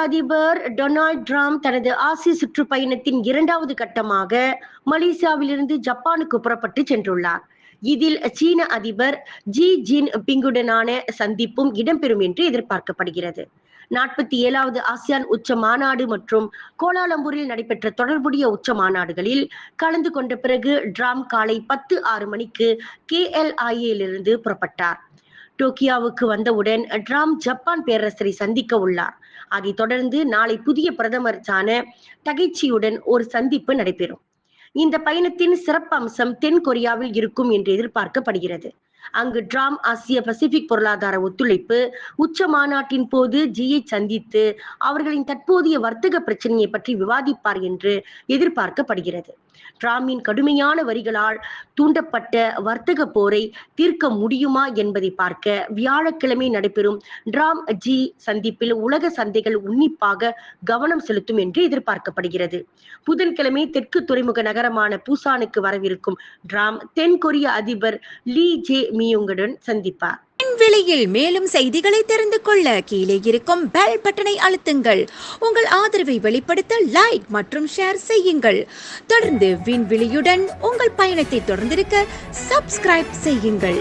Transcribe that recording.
அதிபர் Donald Trump தனது ஆசிய சுற்றுப்பயணத்தின் இரண்டாவது கட்டமாக மலேசியாவிலிருந்து ஜப்பானுக்கு புறப்பட்டு சென்றுள்ளார். இதில் சீன அதிபர் ஜி ஜின் பிங்குடனான சந்திப்பும் இடம்பெறும் என்று எதிர்பார்க்கப்படுகிறது. 47வது ஆசியான் உச்ச மாநாடு மற்றும் கோலாலம்பூரில் நடைபெற்ற தொடர்புடைய உச்ச மாநாடுகளில் கலந்து கொண்ட பிறகு ட்ரம்ப் காலை 10:06 மணிக்கு KLIA புறப்பட்டார். டோக்கியோவுக்கு வந்தவுடன் ட்ரம்ப் ஜப்பான் பேரரசரை சந்திக்க உள்ளார். அதைத் தொடர்ந்து நாளை புதிய பிரதமர் டகைச்சியுடன் ஒரு சந்திப்பு நடைபெறும். இந்த பயணத்தின் சிறப்பம்சம் தென் கொரியாவில் இருக்கும் என்று எதிர்பார்க்கப்படுகிறது. அங்கு ட்ரம்ப் ஆசிய பசிபிக் பொருளாதார ஒத்துழைப்பு உச்ச மாநாட்டின் போது ஜியை சந்தித்து அவர்களின் தற்போதைய வர்த்தக பிரச்சனையை பற்றி விவாதிப்பார் என்று எதிர்பார்க்கப்படுகிறது. ட்ரம்பின் கடுமையான வரிகளால் தூண்டப்பட்ட வர்த்தக போரை தீர்க்க முடியுமா என்பதை பார்க்க வியாழக்கிழமை நடைபெறும் ட்ரம்ப் ஜி சந்திப்பில் உலக சந்தைகள் உன்னிப்பாக கவனம் செலுத்தும் என்று எதிர்பார்க்கப்படுகிறது. புதன்கிழமை தெற்கு துறைமுக நகரமான பூசானுக்கு வரவிருக்கும் ட்ரம்ப் தென் கொரிய அதிபர் லீ ஜே மியுங்குடன் சந்திப்பார். விலையில் மேலும் செய்திகளை தெரிந்து கொள்ள கீழே இருக்கும் பெல் பட்டனை அழுத்துங்கள். உங்கள் ஆதரவை வெளிப்படுத்த லைக் மற்றும் ஷேர் செய்யுங்கள். தொடர்ந்து விண்வெளியுடன் உங்கள் பயணத்தை தொடர்ந்திருக்க சப்ஸ்கிரைப் செய்யுங்கள்.